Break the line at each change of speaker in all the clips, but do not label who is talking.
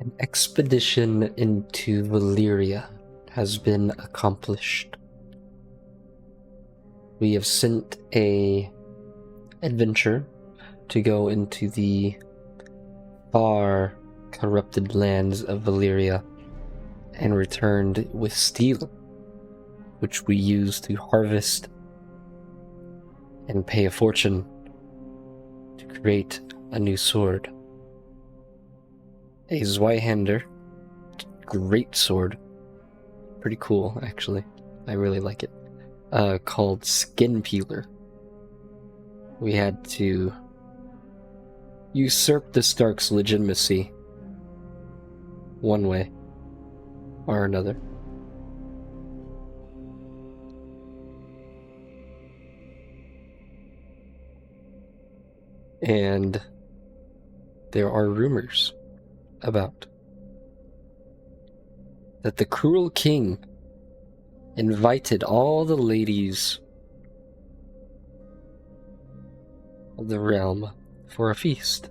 An expedition into Valyria has been accomplished. We have sent a adventure to go into the far corrupted lands of Valyria and returned with steel, which we use to harvest and pay a fortune to create a new sword. A Zweihander, great sword, pretty cool actually, I really like it, called Skin Peeler. We had to usurp the Stark's legitimacy one way or another. And there are rumors about that the cruel king invited all the ladies of the realm for a feast,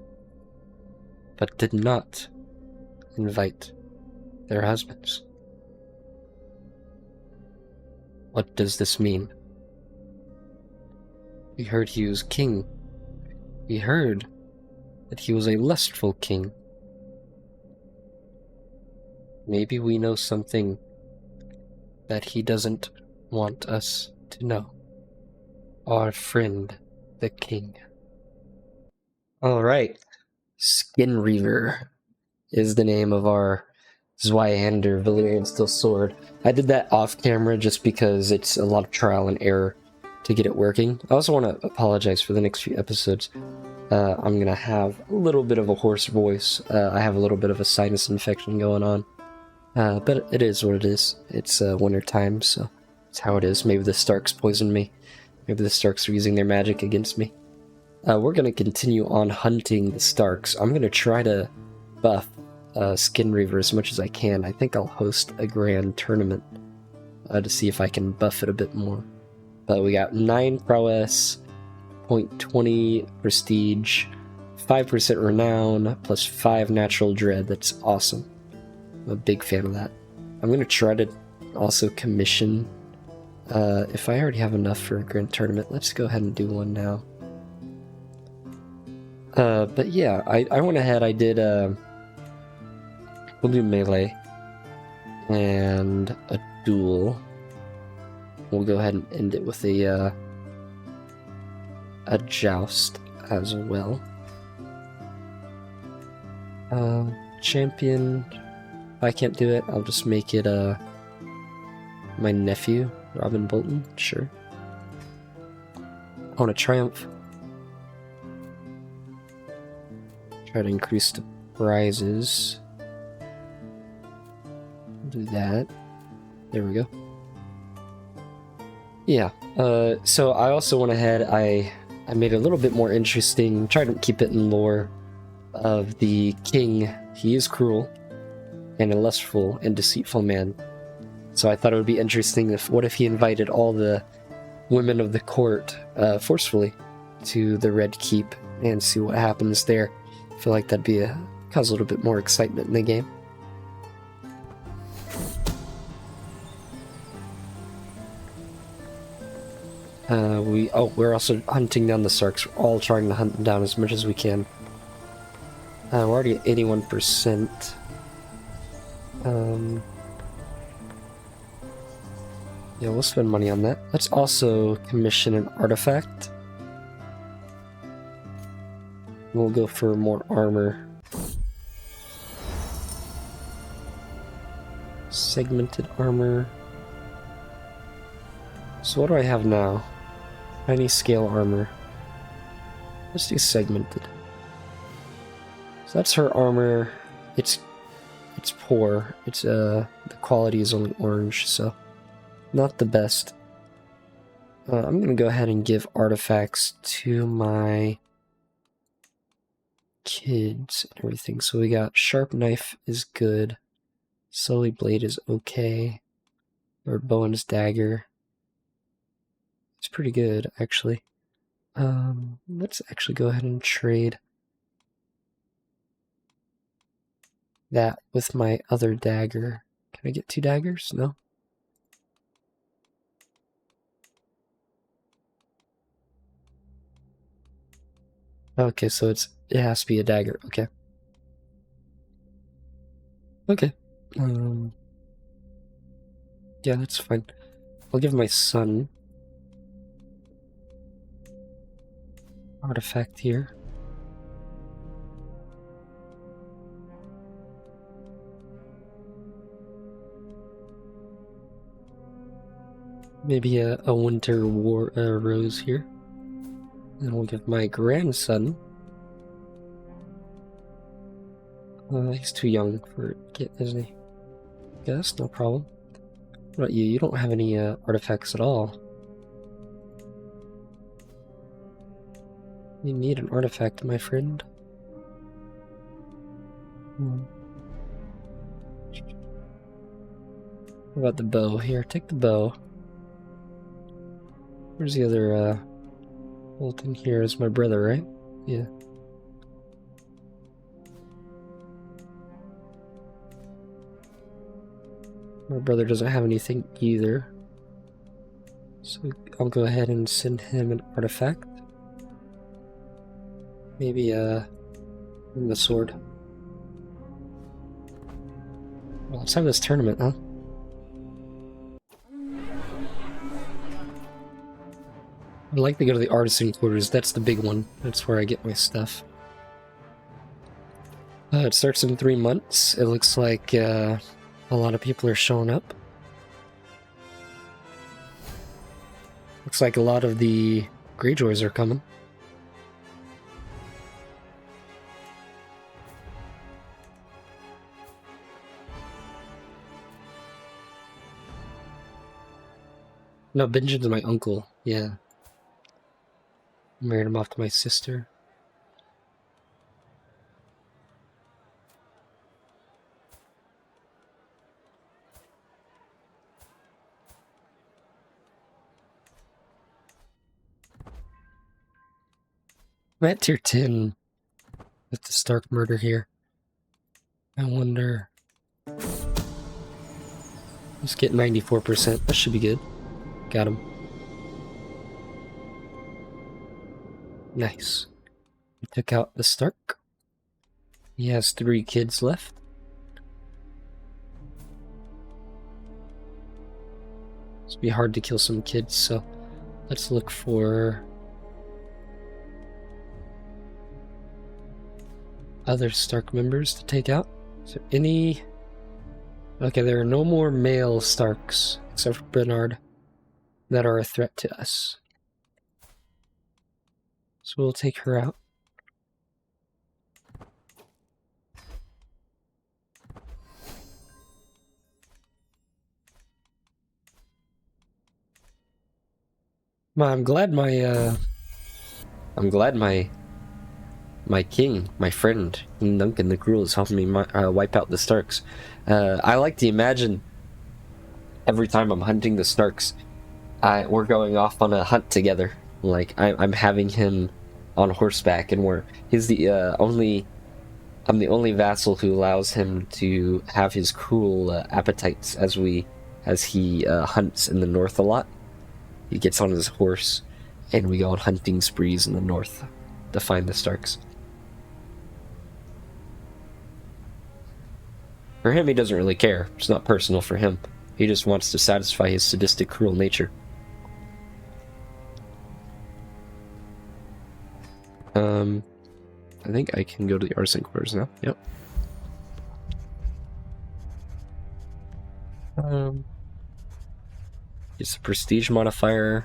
but did not invite their husbands. What does this mean? We heard he was king. We heard that he was a lustful king. Maybe we know something that he doesn't want us to know. Our friend, the king. Alright. Skin Reaver is the name of our Zweihander Valyrian Steel Sword. I did that off camera just because it's a lot of trial and error to get it working. I also want to apologize for the next few episodes. I'm going to have a little bit of a hoarse voice. I have a little bit of a sinus infection going on. But it is what it is. It's winter time, so it's how it is. Maybe the Starks poisoned me. Maybe the Starks are using their magic against me. We're going to continue on hunting the Starks. I'm going to try to buff Skin Reaver as much as I can. I think I'll host a grand tournament to see if I can buff it a bit more. But we got 9 prowess, 0.20 prestige, 5% renown, plus 5 natural dread. That's awesome. I'm a big fan of that. I'm going to try to also commission, if I already have enough for a grand tournament, let's go ahead and do one now. But yeah, I went ahead, I did, we'll do melee, and a duel. We'll go ahead and end it with a joust as well. Champion, if I can't do it, I'll just make it, my nephew, Robin Bolton, sure. I want to triumph. Try to increase the prizes. Do that. There we go. Yeah, so I also went ahead, I made it a little bit more interesting, tried to keep it in lore of the king. He is cruel and a lustful and deceitful man. So I thought it would be interesting what if he invited all the women of the court forcefully to the Red Keep and see what happens there. I feel like that'd cause a little bit more excitement in the game. We're also hunting down the Starks. We're all trying to hunt them down as much as we can. We're already at 81%. Yeah, we'll spend money on that. Let's also commission an artifact. We'll go for more armor. Segmented armor. So what do I have now? Tiny scale armor. Let's do segmented. So that's her armor. It's poor. It's the quality is only orange, so not the best. I'm gonna go ahead and give artifacts to my kids and everything. So we got sharp knife is good. Sully blade is okay. Or Bowen's dagger. It's pretty good, actually. Let's actually go ahead and trade. that with my other dagger. Can I get 2 daggers? No. Okay, so it has to be a dagger. Okay. Okay. Yeah, that's fine. I'll give my son artifact here. Maybe a winter war rose here. And we'll give my grandson. He's too young for it, isn't he? Yeah, that's no problem. What about you? You don't have any artifacts at all. You need an artifact, my friend. What about the bow? Here, take the bow. Where's the other Bolton? Here is my brother, right? Yeah. My brother doesn't have anything either. So I'll go ahead and send him an artifact. Maybe the sword. Well, let's have this tournament, huh? I'd like to go to the artisan quarters. That's the big one. That's where I get my stuff. It starts in 3 months. It looks like a lot of people are showing up. Looks like a lot of the Greyjoys are coming. No, Benjamin's my uncle. Yeah. I married him off to my sister. I'm at tier 10 with the Stark murder here. I wonder... Let's get 94%. That should be good. Got him. Nice. We took out the Stark. He has 3 kids left. It's be hard to kill some kids, so let's look for other Stark members to take out. Is there any... Okay, there are no more male Starks, except for Bernard, that are a threat to us. So we'll take her out. I'm glad my king, my friend, King Duncan the Cruel, is helping me wipe out the Starks. I like to imagine every time I'm hunting the Starks, we're going off on a hunt together. Like I'm having him on horseback, and I'm the only vassal who allows him to have his cruel appetites as he hunts in the north a lot. He gets on his horse, and we go on hunting sprees in the north to find the Starks. For him, he doesn't really care. It's not personal for him. He just wants to satisfy his sadistic, cruel nature. I think I can go to the artisan quarters now. Yep. It's a prestige modifier.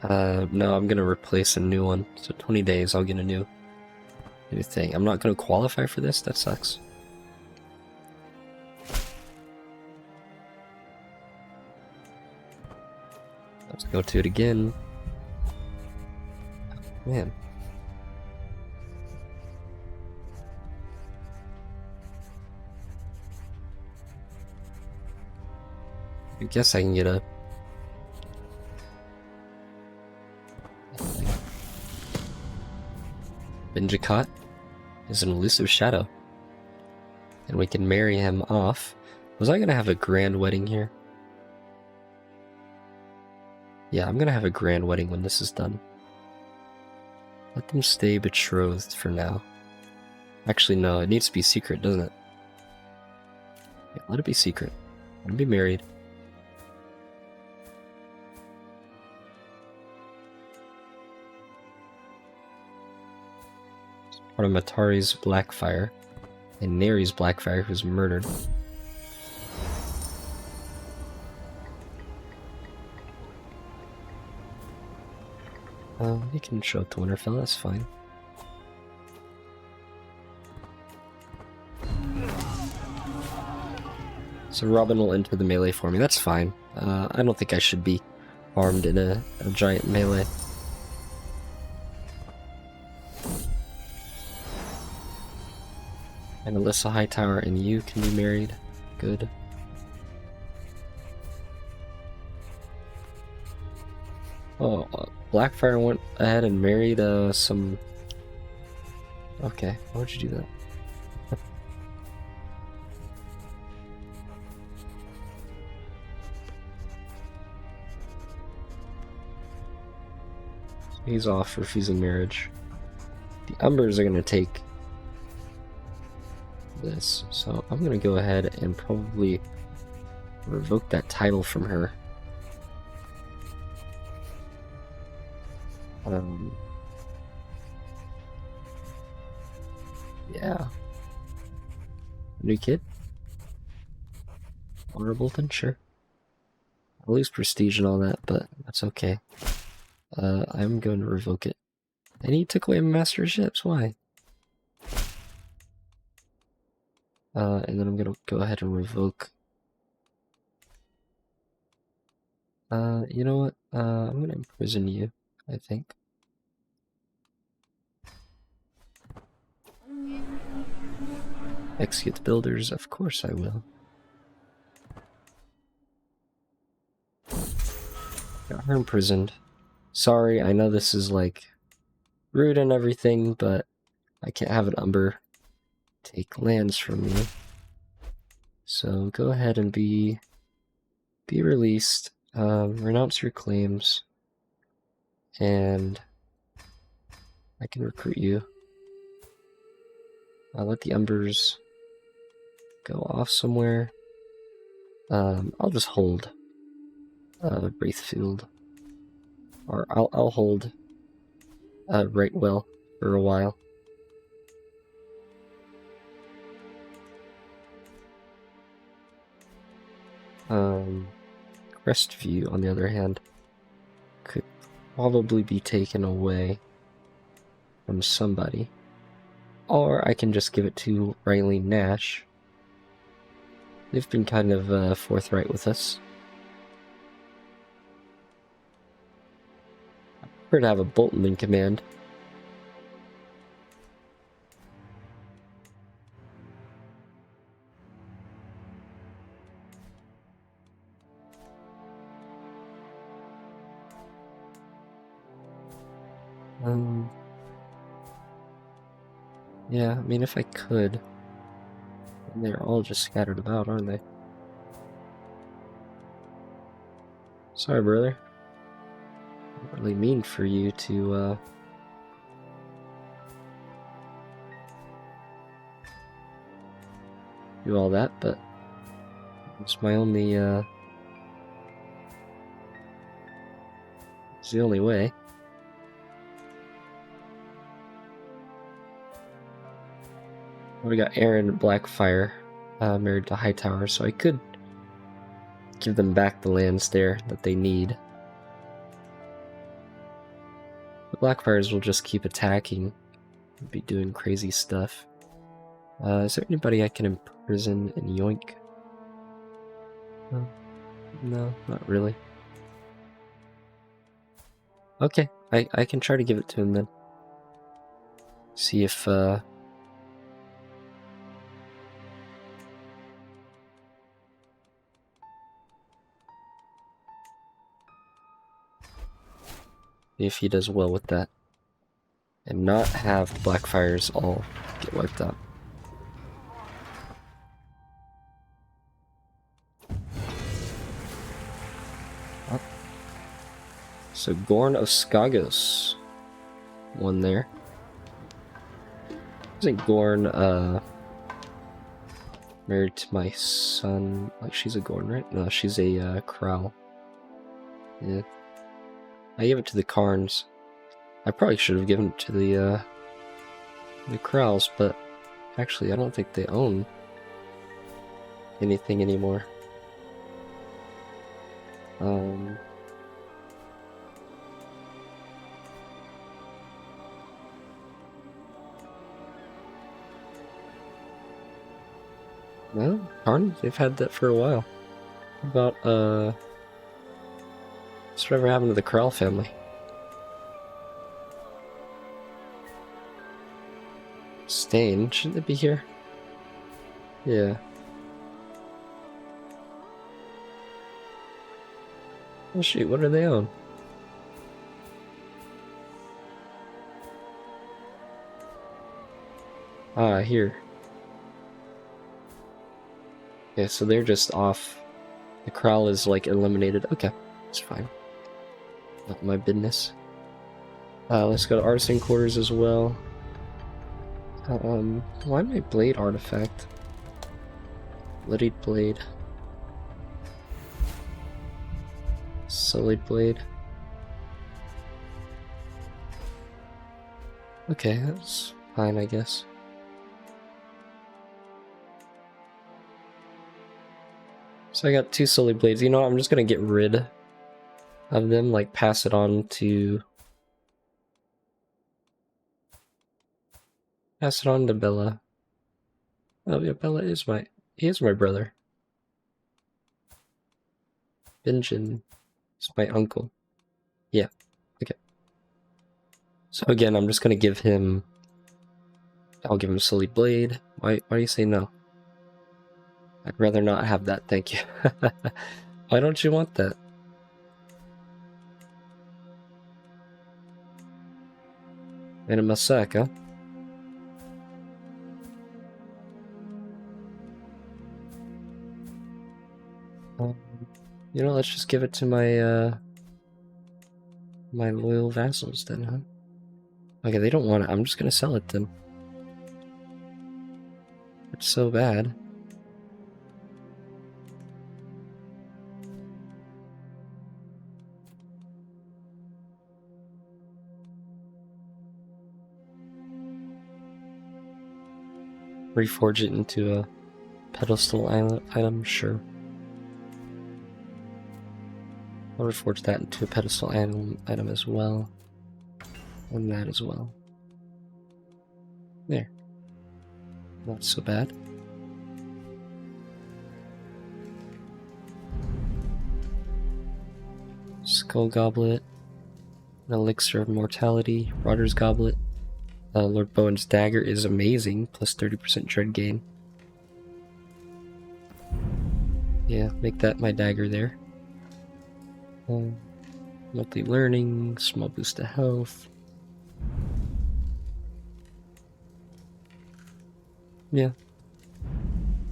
No, I'm gonna replace a new one. So 20 days, I'll get a new thing. I'm not gonna qualify for this. That sucks. Let's go to it again. Man. I guess I can get a... Benjicott is an elusive shadow. And we can marry him off. Was I gonna have a grand wedding here? Yeah, I'm gonna have a grand wedding when this is done. Let them stay betrothed for now. Actually, no, it needs to be secret, doesn't it? Yeah, let it be secret. Let them be married. It's part of Matari's Blackfyre and Neri's Blackfyre, who's murdered. You can show up to Winterfell, that's fine. So Robin will enter the melee for me, that's fine. I don't think I should be armed in a giant melee. And Alyssa Hightower and you can be married. Good. Oh, Blackfyre went ahead and married some... Okay, why would you do that? He's off, refusing marriage. The Umbers are going to take this, so I'm going to go ahead and probably revoke that title from her. Yeah. New kid? Honor Bolton? Sure. I'll lose prestige and all that, but that's okay. I'm going to revoke it. And he took away my master of ships, why? And then I'm gonna go ahead and revoke. You know what? I'm gonna imprison you, I think. Execute the builders, of course I will. Got her imprisoned. Sorry, I know this is like rude and everything, but I can't have an Umber take lands from me. So go ahead and be released. Renounce your claims, and I can recruit you. I'll let the Umbers go off somewhere. I'll just hold Wraithfield, or I'll hold Rightwell for a while. Crestview, on the other hand, could probably be taken away from somebody. Or I can just give it to Riley Nash. They've been kind of forthright with us. I prefer to have a Bolton in command. Yeah, I mean, if I could. And they're all just scattered about, aren't they? Sorry, brother. Not really mean for you to, do all that, but it's my only, it's the only way. We got Aaron Blackfyre married to Hightower, so I could give them back the lands there that they need. The Blackfyres will just keep attacking and be doing crazy stuff. Is there anybody I can imprison and yoink? No, not really. Okay, I can try to give it to him then. See if he does well with that. and not have the Blackfyres all get wiped out. Oh. So Gorn of Skagos won there. Isn't Gorn married to my son? Like, she's a Gorn, right? No, she's a Crow. Yeah. I gave it to the Karns. I probably should have given it to the Crows, but actually I don't think they own anything anymore. Well, Karn, they've had that for a while. How about, whatever happened to the Krell family? Stain, shouldn't it be here? Yeah. Oh shoot, what do they own? Ah, here. Yeah, so they're just off. The Krell is like eliminated. Okay, it's fine. Not my business. Let's go to Artisan Quarters as well. Why my blade artifact? Bloodied blade. Sullied blade. Okay, that's fine, I guess. So I got 2 sullied blades. You know what? I'm just gonna get rid of them, like pass it on to... Pass it on to Bella. Oh yeah, Bella is he is my brother. Benjen is my uncle. Yeah, okay. So again, I'm just gonna give him... I'll give him a sullied blade. Why do you say no? I'd rather not have that, thank you. Why don't you want that? And a Masak, huh? You know, let's just give it to my, my loyal vassals then, huh? Okay, they don't want it. I'm just gonna sell it then. It's so bad. Reforge it into a pedestal item, sure. I'll reforge that into a pedestal item as well. And that as well. There. Not so bad. Skull Goblet. An Elixir of Mortality. Rodder's Goblet. Lord Bowen's Dagger is amazing. Plus 30% dread gain. Yeah, make that my dagger there. Monthly learning, small boost to health. Yeah.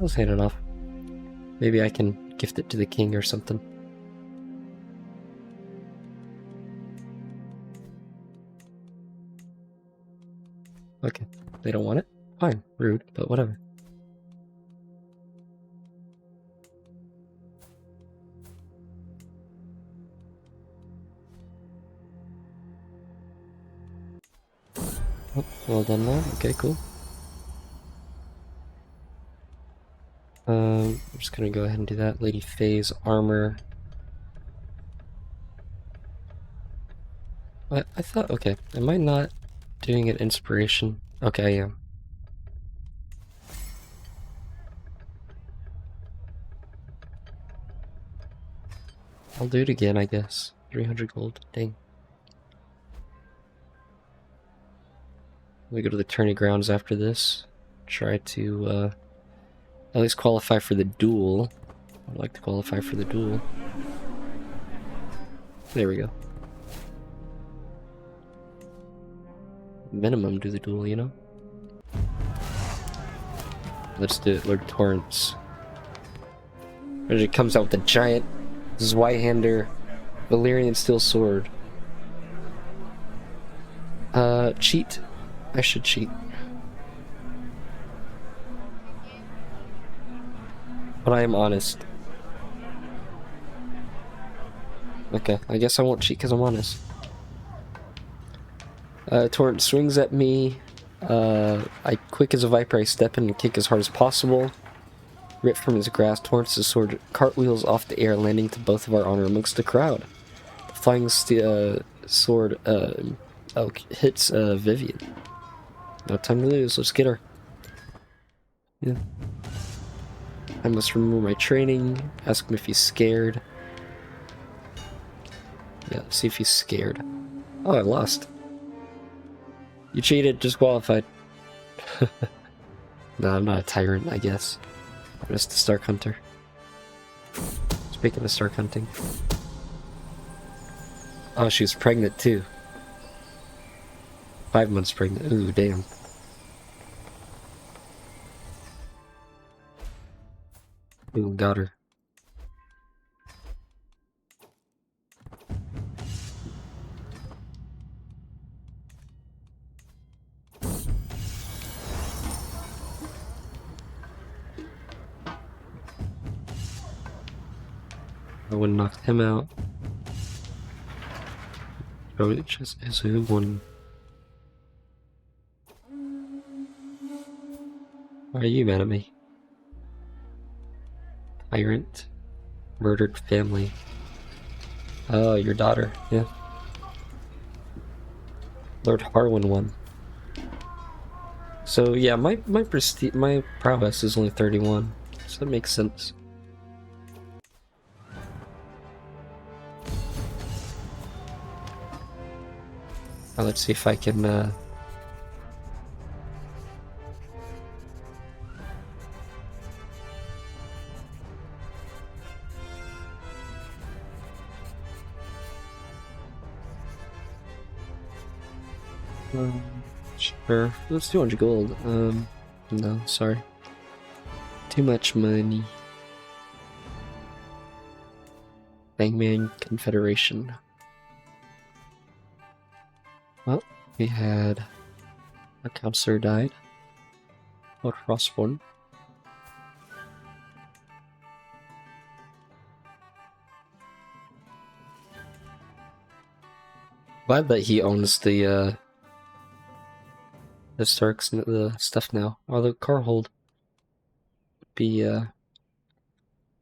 I'll hand it off. Maybe I can gift it to the king or something. Okay, they don't want it? Fine, rude, but whatever. Oh, well done, man. Okay, cool. I'm just gonna go ahead and do that. Lady Faye's armor. I thought, okay, am I not doing an inspiration? Okay, I am. I'll do it again, I guess. 300 gold, dang. We go to the tourney grounds after this. Try to, at least qualify for the duel. I'd like to qualify for the duel. There we go. minimum do the duel, you know? Let's do it, Lord Torrance. It comes out with a giant Zweihander Valyrian Steel Sword. Cheat. I should cheat. But I am honest. Okay, I guess I won't cheat because I'm honest. Torrent swings at me. I quick as a viper, I step in and kick as hard as possible. Ripped from his grasp, Torrance's sword cartwheels off the air, landing to both of our honor amongst the crowd. The flying sword hits Vivian. No time to lose, let's get her. Yeah. I must remember my training, ask him if he's scared. Yeah, let's see if he's scared. Oh, I lost. You cheated, disqualified. No, I'm not a tyrant, I guess. I'm just a Stark Hunter. Speaking of Stark hunting. Oh, she was pregnant too. 5 months pregnant. Ooh, damn. Ooh, got her. I wouldn't knock him out. Oh, it just is who won. Why are you mad at me? Tyrant. Murdered family. Oh, your daughter, yeah. Lord Harwin won. So yeah, my prowess is only 31, so that makes sense. Now let's see if I can sure. That's 200 gold. No, sorry. Too much money. Bangman Confederation. Well, we had a counselor died. Lord Frostborn. Glad that he owns the Starks and the stuff now. Although Carhold would be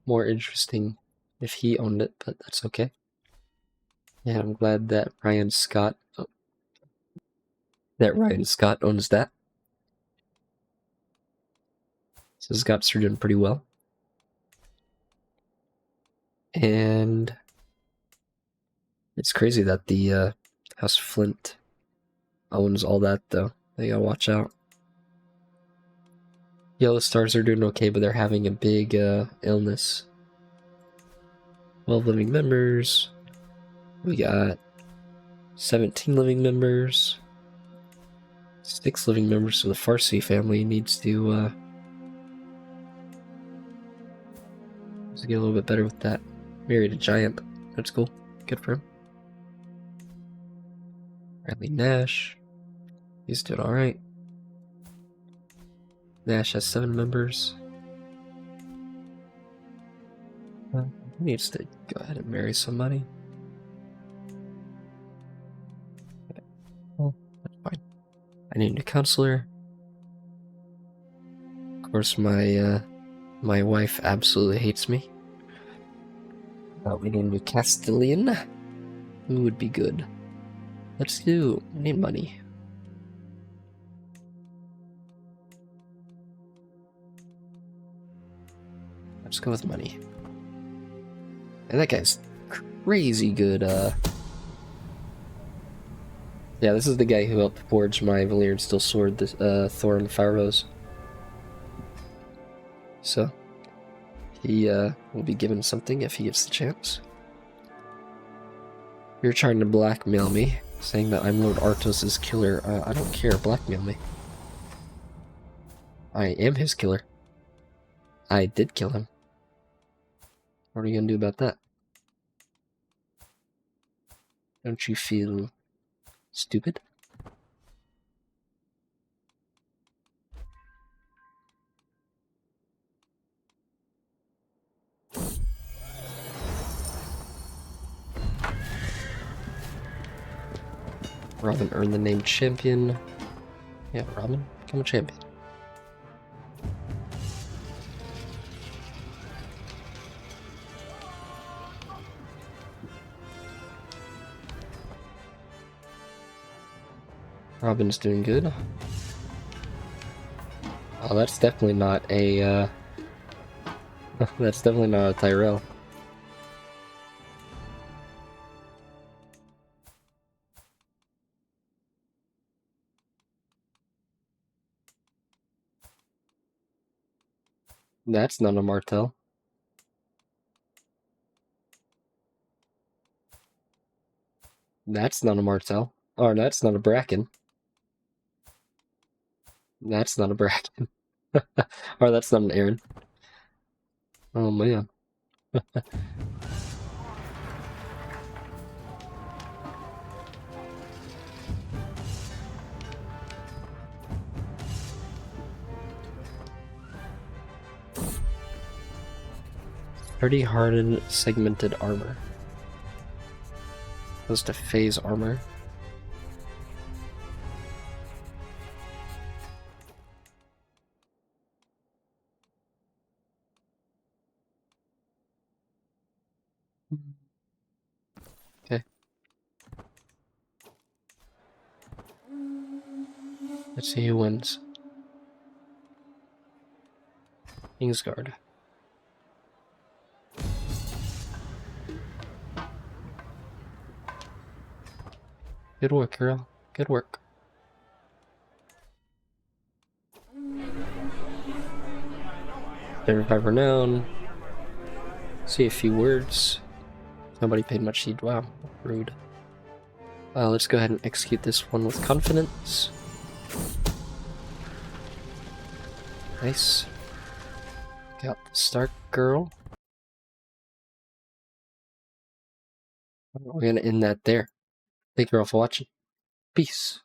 more interesting if he owned it, but that's okay. Yeah, I'm glad that Ryan Scott owns that. So Scots are doing pretty well. And it's crazy that the House Flint owns all that, though. They gotta watch out. Yellow Stars are doing okay, but they're having a big illness. 12 living members. We got 17 living members. 6 living members, so the Farsi family needs to get a little bit better with that. Married a giant. That's cool. Good for him. Bradley Nash. He's doing alright. Nash has 7 members. He needs to go ahead and marry somebody. Okay. Well, that's fine. I need a counselor. Of course, my wife absolutely hates me. We need a new Castellan. Who would be good? Let's do. We need money. Let's go with money. And that guy's crazy good. Yeah, this is the guy who helped forge my Valyrian Steel Sword, the Thorn Pharaohs. So he will be given something if he gets the chance. You're trying to blackmail me. Saying that I'm Lord Artos' killer. I don't care. Blackmail me. I am his killer. I did kill him. What are you gonna do about that? Don't you feel stupid? Robin earned the name champion. Yeah, Robin, become a champion. Robin's doing good. Oh, that's definitely not a, that's definitely not a Tyrell. That's not a Martell. That's not a Martell. Or that's not a Bracken. That's not a Bracken. Or that's not an Aaron. Oh man. Pretty hardened segmented armor. Goes to phase armor. Okay. Let's see who wins. Kingsguard. Good work, girl. Good work. Verified renown. See a few words. Nobody paid much heed. Wow, rude. Let's go ahead and execute this one with confidence. Nice. Got the Stark girl. We're gonna end that there. Thank you all for watching. Peace.